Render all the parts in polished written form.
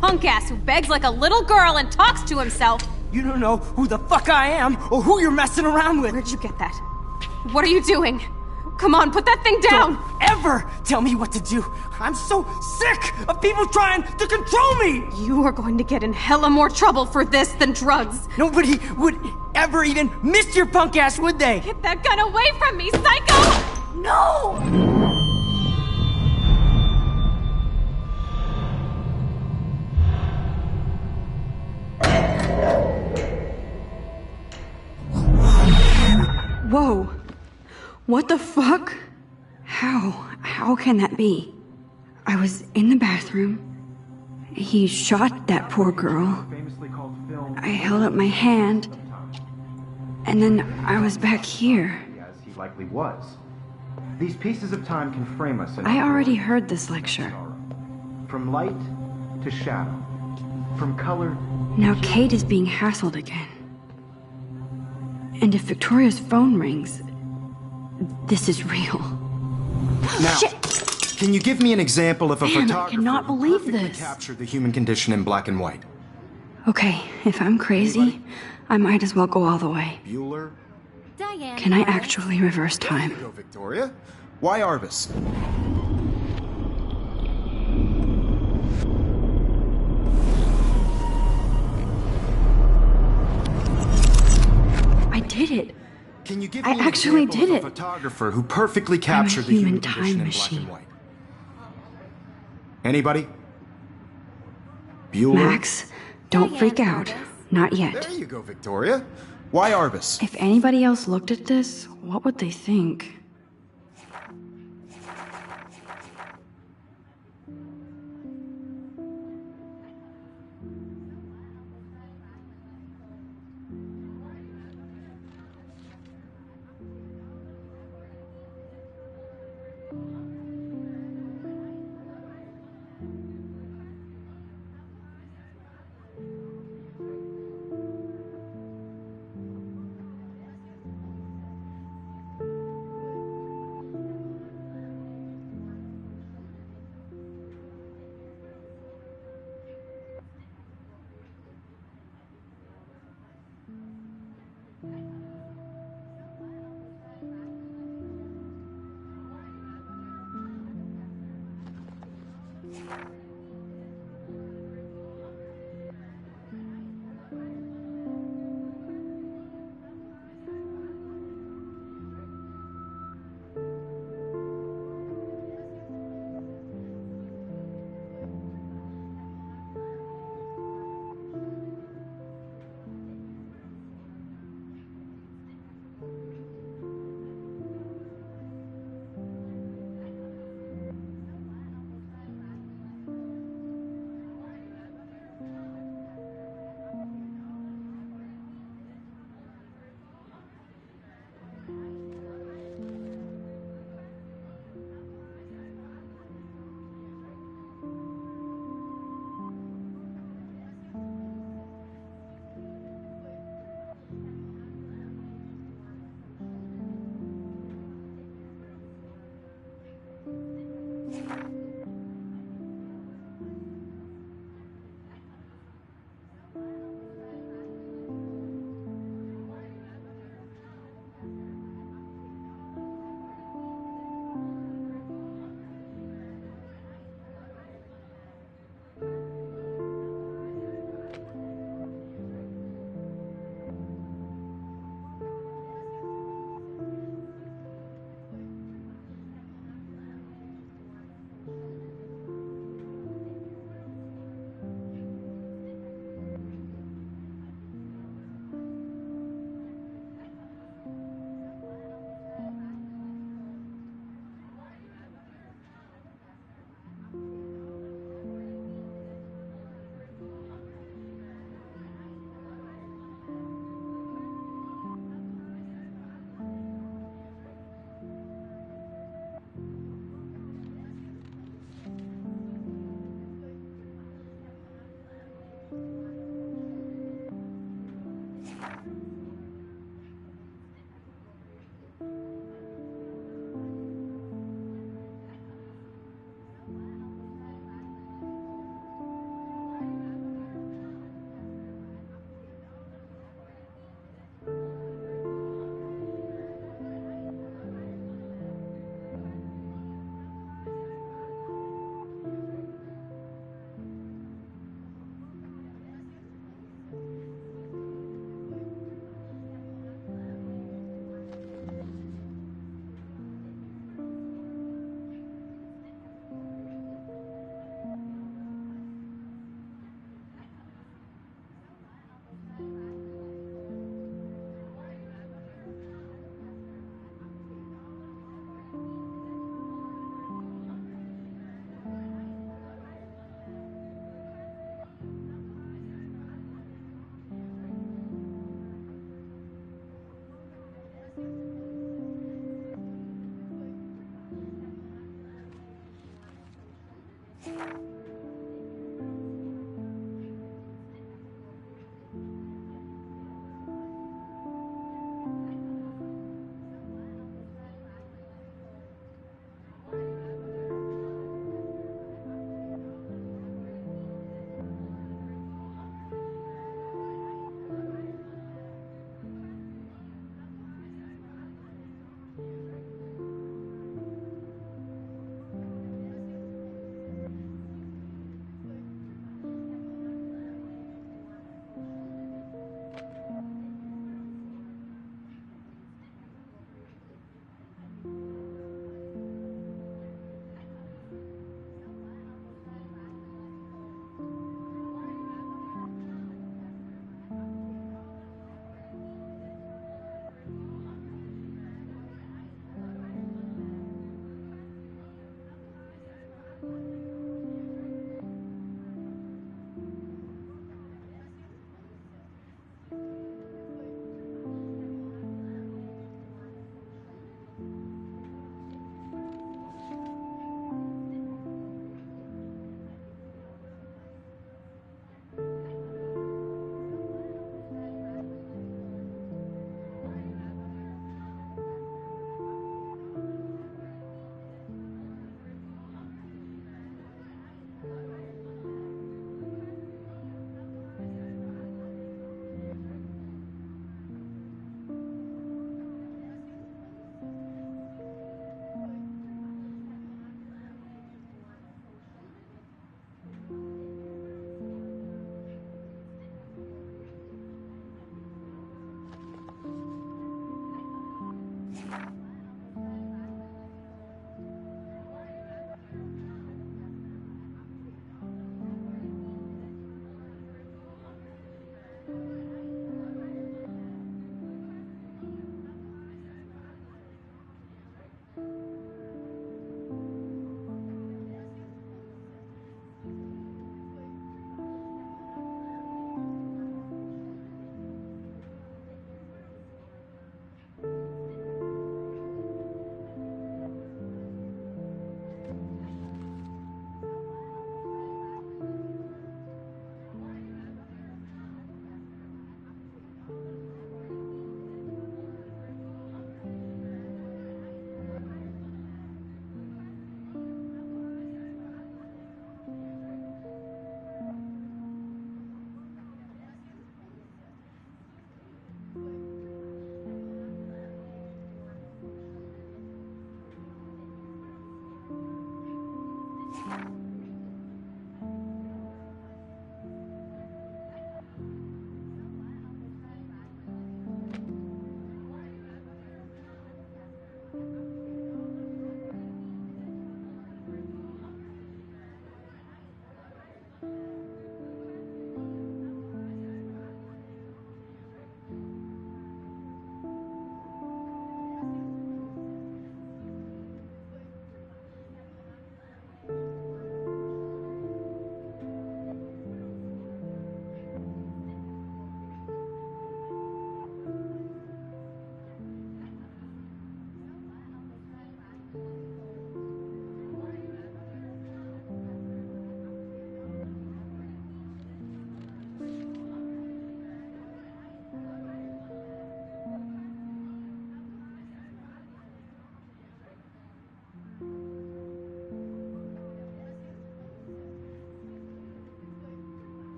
punk ass who begs like a little girl and talks to himself. You don't know who the fuck I am or who you're messing around with. Where'd you get that? What are you doing? Come on, put that thing down! Don't ever tell me what to do. I'm so sick of people trying to control me. You are going to get in hella more trouble for this than drugs. Nobody would ever even miss your punk ass, would they? Get that gun away from me, psycho! No! Whoa. What the fuck? How can that be? I was in the bathroom. He shot that poor girl. I held up my hand. And then I was back here. As he likely was. These pieces of time can frame us in I already heard this lecture. From light to shadow. From color. Now Kate is being hassled again. And if Victoria's phone rings, this is real. Now, Shit! Can you give me an example of a Man, I photographer cannot who believe perfectly this. captured the human condition in black and white? Okay, if I'm crazy, I might as well go all the way. Bueller? Diane. Can I actually reverse time? Go, Victoria. Why Arbus? I did it. Can you give I me an actually example did of a it. photographer who perfectly captured the human human time condition in black machine. and white? Anybody? Bueller? Max, don't freak out. Not yet. There you go, Victoria. Why Arbus? If anybody else looked at this, what would they think?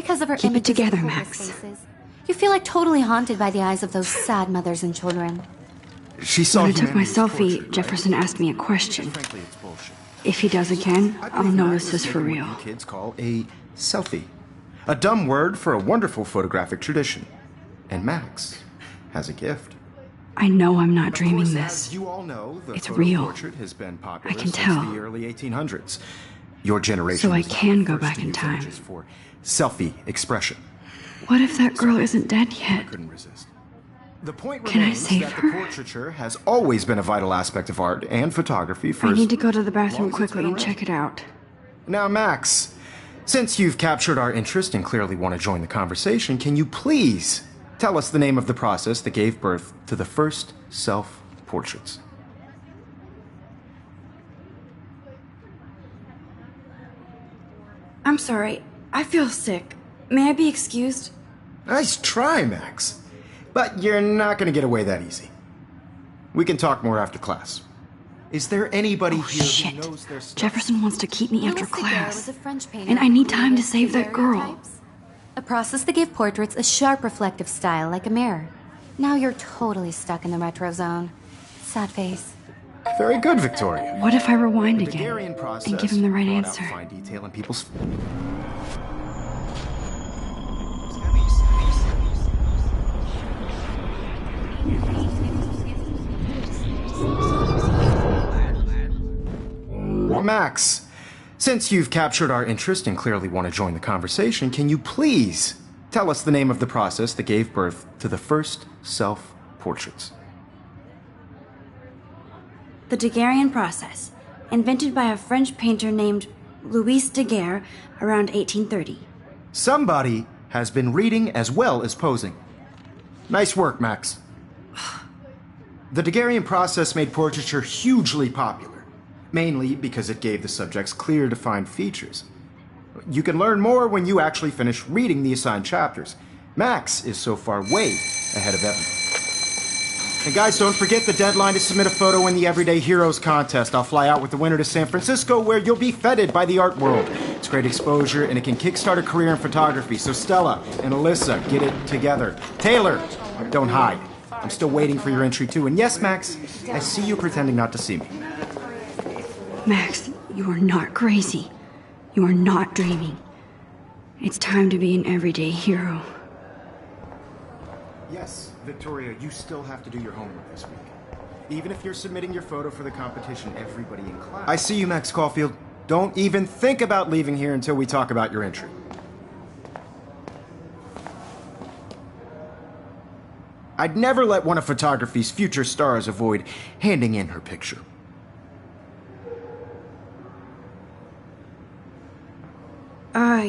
because of her Keep it images together, of hopeless Max. faces. You feel like totally haunted by the eyes of those sad mothers and children. She saw When I took my humanity as selfie, portrait, right? Jefferson asked me a question. Frankly, it's bullshit. If he does again, I I'll believe know Max this is is for living real. what you kids call a selfie. A dumb word for a wonderful photographic tradition. And Max has a gift. I know I'm not Of dreaming course, this. as you all know, the It's photo real. portrait has been popular I can since tell. the early 1800s. Your generation So I was not can the go first back to in use time. images for selfie expression. What if that girl isn't dead I yet? couldn't resist. The point Can I remains save that her? the portraiture has always been a vital aspect of art and photography for I as need to go to the long bathroom as it's quickly been and around. check it out. Now, Max, since you've captured our interest and clearly want to join the conversation, can you please tell us the name of the process that gave birth to the first self-portraits? I'm sorry. I feel sick. May I be excused? Nice try, Max. But you're not going to get away that easy. We can talk more after class. Is there anybody Oh, here shit. who knows their stuff? Jefferson wants to keep me after Louis Daguerre class. was a French painter And I need who time to created save that girl. daguerreotypes, a process that gave portraits a sharp reflective style like a mirror. Now you're totally stuck in the retro zone. Sad face. Very good, Victoria. What if I rewind The again Daguerrean process and give him the right brought out answer? fine detail in people's. Max, since you've captured our interest and clearly want to join the conversation, can you please tell us the name of the process that gave birth to the first self-portraits? The Daguerrean process, invented by a French painter named Louis Daguerre around 1830. Somebody has been reading as well as posing. Nice work, Max. The Daguerrean process made portraiture hugely popular, mainly because it gave the subjects clear, defined features. You can learn more when you actually finish reading the assigned chapters. Max is so far way ahead of everyone. And guys, don't forget the deadline to submit a photo in the Everyday Heroes contest. I'll fly out with the winner to San Francisco, where you'll be feted by the art world. It's great exposure, and it can kickstart a career in photography. So Stella and Alyssa, get it together. Taylor, don't hide. I'm still waiting for your entry too. And yes, Max, I see you pretending not to see me. Max, you are not crazy. You are not dreaming. It's time to be an everyday hero. Yes, Victoria, you still have to do your homework this week. Even if you're submitting your photo for the competition, everybody in class. I see you, Max Caulfield. Don't even think about leaving here until we talk about your entry. I'd never let one of photography's future stars avoid handing in her picture.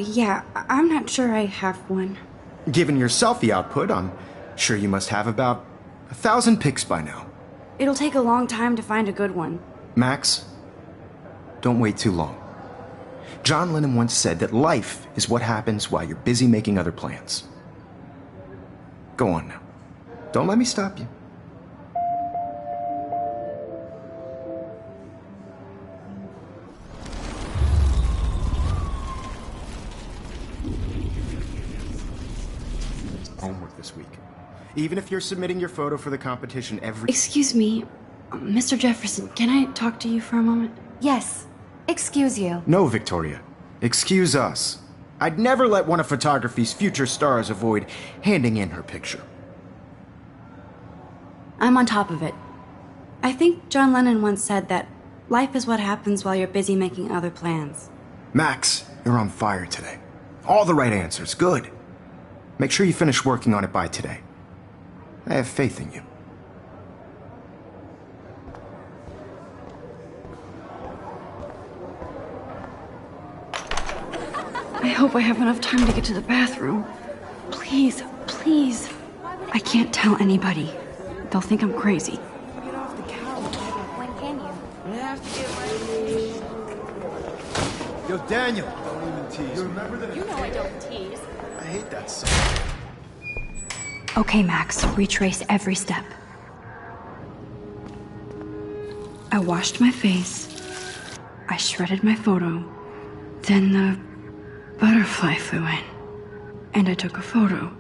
Yeah, I'm not sure I have one. Given your selfie output, I'm sure you must have about 1,000 pics by now. It'll take a long time to find a good one. Max, don't wait too long. John Lennon once said that life is what happens while you're busy making other plans. Go on now. Don't let me stop you. Homework this week. Even if you're submitting your photo for the competition every... Excuse me, Mr. Jefferson, can I talk to you for a moment? Yes. Excuse you. No, Victoria. Excuse us. I'd never let one of photography's future stars avoid handing in her picture. I'm on top of it. I think John Lennon once said that life is what happens while you're busy making other plans. Max, you're on fire today. All the right answers. Good. Make sure you finish working on it by today. I have faith in you. I hope I have enough time to get to the bathroom. Please, please. I can't tell anybody. They'll think I'm crazy. When can you? Yo, Daniel. Don't even tease. You remember that? You know I don't tease. I hate that song. Okay, Max, retrace every step. I washed my face. I shredded my photo. Then the butterfly flew in. and I took a photo.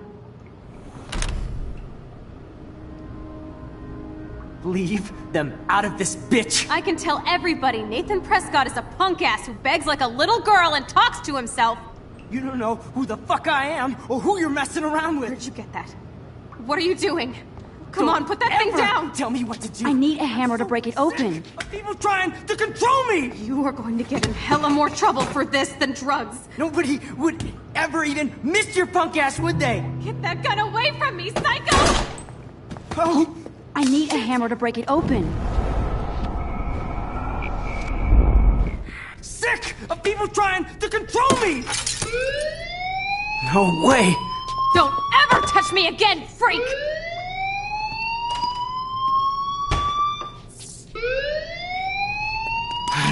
Leave them out of this bitch! I can tell everybody Nathan Prescott is a punk ass who begs like a little girl and talks to himself. You don't know who the fuck I am or who you're messing around with. Where'd you get that? What are you doing? Come on, put that thing down! Tell me what to do. I need a hammer to break it open. Of people trying to control me! You are going to get in hella more trouble for this than drugs. Nobody would ever even miss your punk ass, would they? Get that gun away from me, psycho! Oh! I need a hammer to break it open. Sick of people trying to control me! No way! Don't ever touch me again, freak!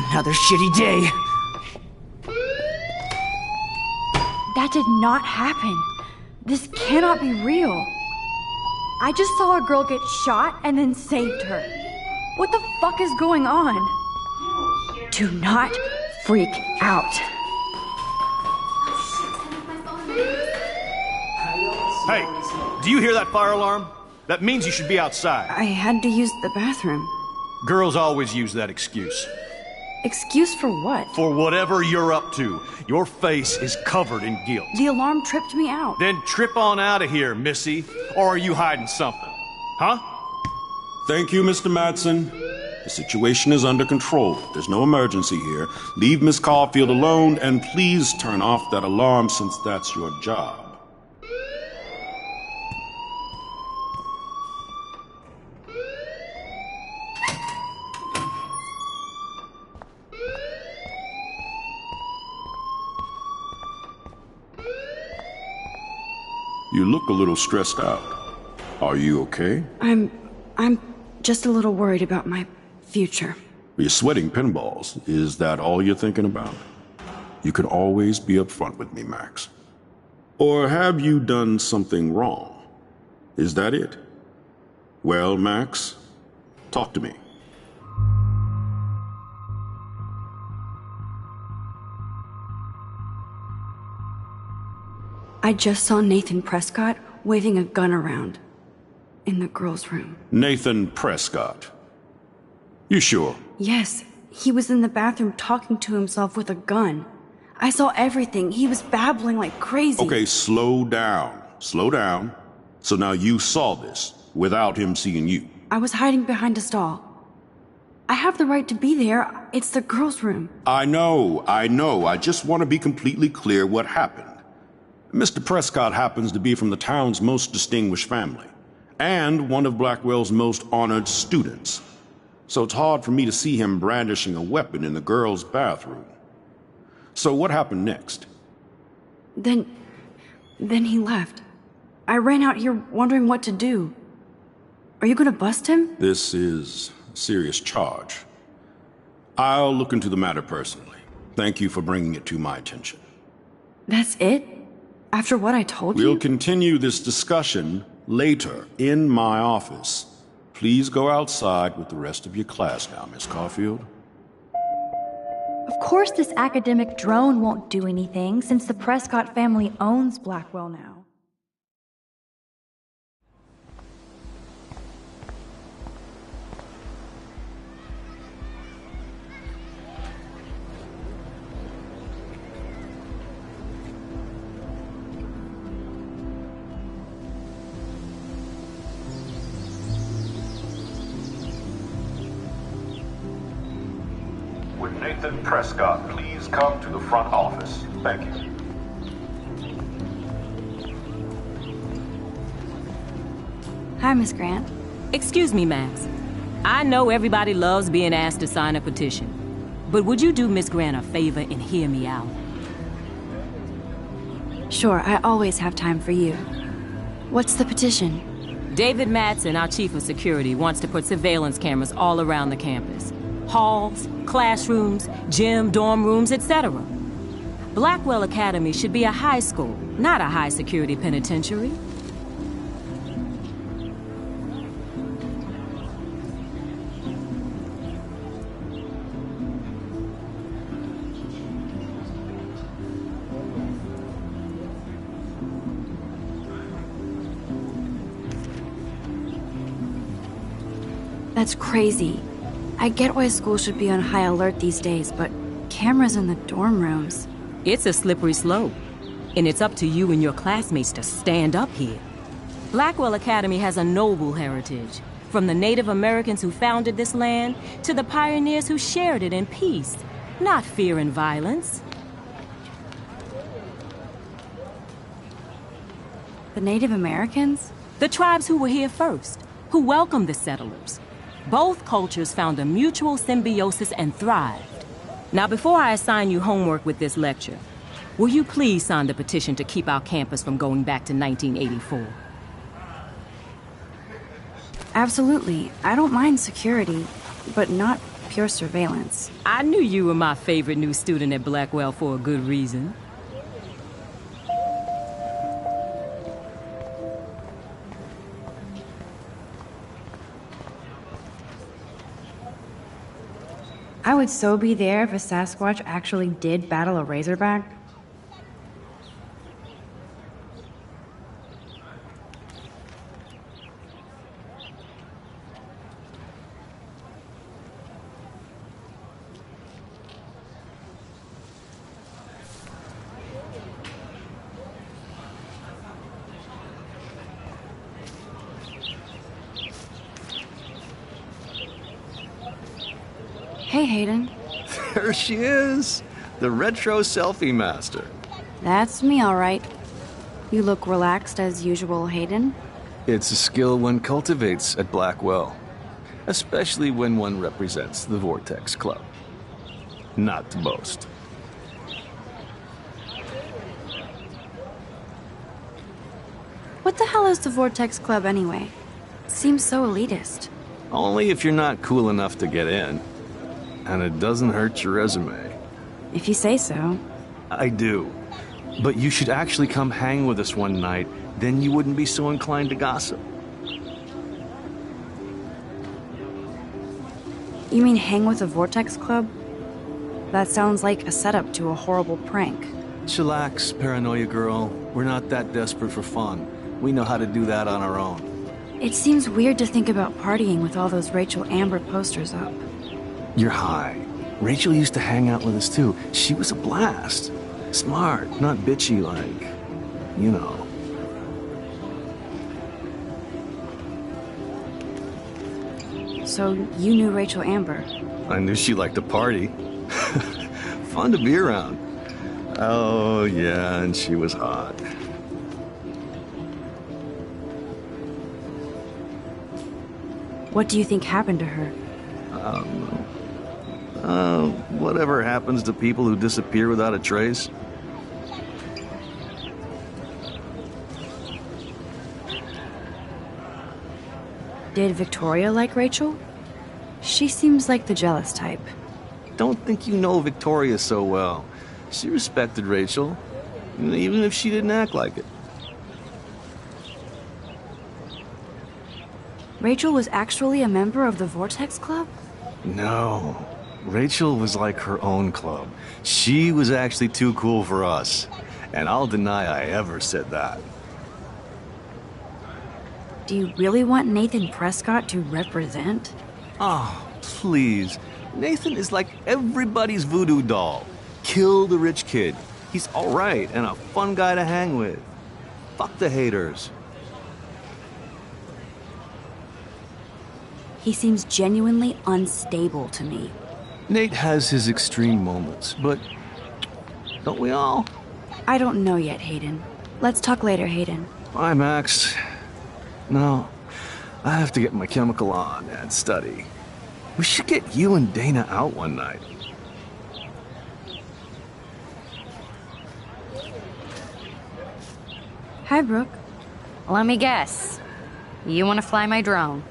Another shitty day. That did not happen. This cannot be real. I just saw a girl get shot and then saved her. What the fuck is going on? Do not freak out. Hey, do you hear that fire alarm? That means you should be outside. I had to use the bathroom. Girls always use that excuse. Excuse for what? For whatever you're up to. Your face is covered in guilt. The alarm tripped me out. Then trip on out of here, Missy. Or are you hiding something? Huh? Thank you, Mr. Madsen. The situation is under control. There's no emergency here. Leave Miss Caulfield alone, and please turn off that alarm since that's your job. You look a little stressed out. Are you okay? I'm just a little worried about my future. You're sweating pinballs. Is that all you're thinking about? You can always be upfront with me, Max. Or have you done something wrong? Is that it? Well, Max, talk to me. I just saw Nathan Prescott waving a gun around in the girls' room. Nathan Prescott. You sure? Yes, he was in the bathroom talking to himself with a gun. I saw everything. He was babbling like crazy. Okay, slow down. Slow down. So now you saw this without him seeing you. I was hiding behind a stall. I have the right to be there. It's the girls' room. I know. I just want to be completely clear what happened. Mr. Prescott happens to be from the town's most distinguished family, and one of Blackwell's most honored students. So it's hard for me to see him brandishing a weapon in the girls' bathroom. So what happened next? Then he left. I ran out here wondering what to do. Are you gonna bust him? This is a serious charge. I'll look into the matter personally. Thank you for bringing it to my attention. That's it? After what I told you? We'll continue this discussion later in my office. Please go outside with the rest of your class now, Miss Caulfield. Of course this academic drone won't do anything since the Prescott family owns Blackwell now. Would Nathan Prescott please come to the front office? Thank you. Hi, Miss Grant. Excuse me, Max. I know everybody loves being asked to sign a petition, but would you do Miss Grant a favor and hear me out? Sure, I always have time for you. What's the petition? David Madsen, our chief of security, wants to put surveillance cameras all around the campus. Halls, classrooms, gym, dorm rooms, etc. Blackwell Academy should be a high school, not a high-security penitentiary. That's crazy. I get why school should be on high alert these days, but cameras in the dorm rooms. It's a slippery slope, and it's up to you and your classmates to stand up here. Blackwell Academy has a noble heritage, from the Native Americans who founded this land to the pioneers who shared it in peace, not fear and violence. The Native Americans? The tribes who were here first, who welcomed the settlers. Both cultures found a mutual symbiosis and thrived. Now, before I assign you homework with this lecture, will you please sign the petition to keep our campus from going back to 1984? Absolutely. I don't mind security, but not pure surveillance. I knew you were my favorite new student at Blackwell for a good reason. I would so be there if a Sasquatch actually did battle a Razorback. Hey, Hayden. There she is, the retro selfie master. That's me, all right. You look relaxed as usual, Hayden. It's a skill one cultivates at Blackwell, especially when one represents the Vortex Club. Not to boast. What the hell is the Vortex Club anyway? Seems so elitist. Only if you're not cool enough to get in. And it doesn't hurt your resume. If you say so. I do. But you should actually come hang with us one night, then you wouldn't be so inclined to gossip. You mean hang with the Vortex Club? That sounds like a setup to a horrible prank. Chillax, paranoia girl. We're not that desperate for fun. We know how to do that on our own. It seems weird to think about partying with all those Rachel Amber posters up. You're high. Rachel used to hang out with us too. She was a blast. Smart, not bitchy like, you know. So you knew Rachel Amber? I knew she liked to party. Fun to be around. Oh yeah, and she was hot. What do you think happened to her? Whatever happens to people who disappear without a trace. Did Victoria like Rachel? She seems like the jealous type. Don't think you know Victoria so well. She respected Rachel, even if she didn't act like it. Rachel was actually a member of the Vortex Club? No. Rachel was like her own club. She was actually too cool for us. And I'll deny I ever said that. Do you really want Nathan Prescott to represent? Oh, please. Nathan is like everybody's voodoo doll. Kill the rich kid. He's alright and a fun guy to hang with. Fuck the haters. He seems genuinely unstable to me. Nate has his extreme moments, but don't we all? I don't know yet, Hayden. Let's talk later, Hayden. Bye, Max. No, I have to get my chemical on and study. We should get you and Dana out one night. Hi, Brooke. Let me guess. You want to fly my drone?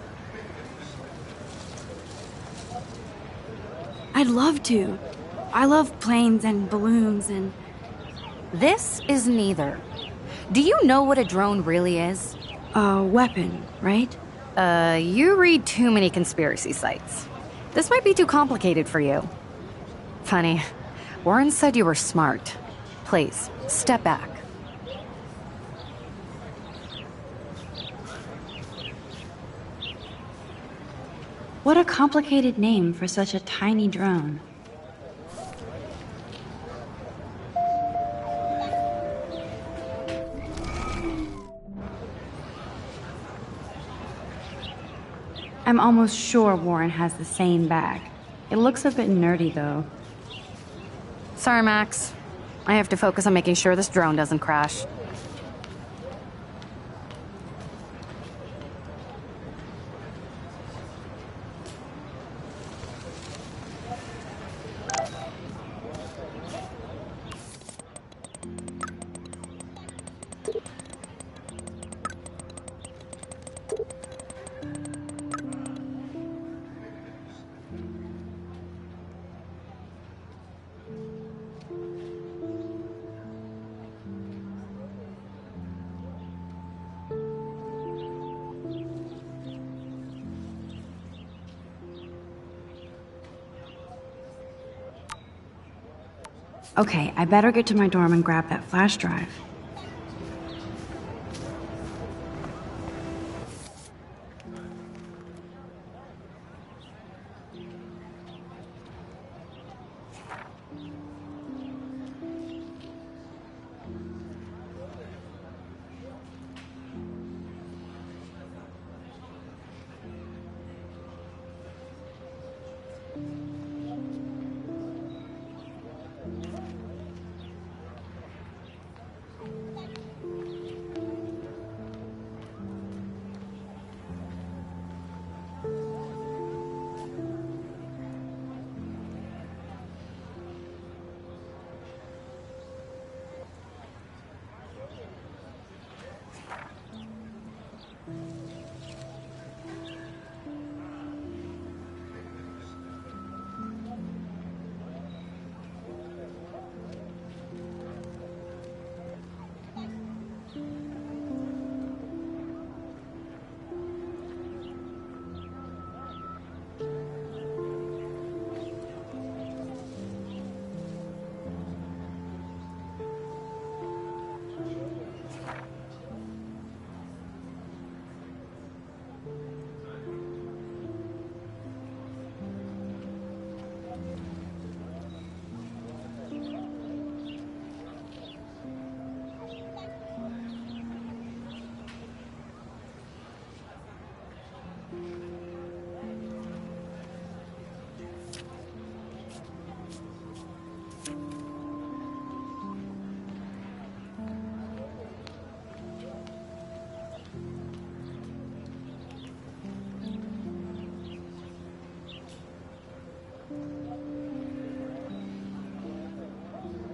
I'd love to. I love planes and balloons and... This is neither. Do you know what a drone really is? A weapon, right? You read too many conspiracy sites. This might be too complicated for you. Funny, Warren said you were smart. Please, step back. What a complicated name for such a tiny drone. I'm almost sure Warren has the same bag. It looks a bit nerdy, though. Sorry, Max. I have to focus on making sure this drone doesn't crash. Okay, I better get to my dorm and grab that flash drive.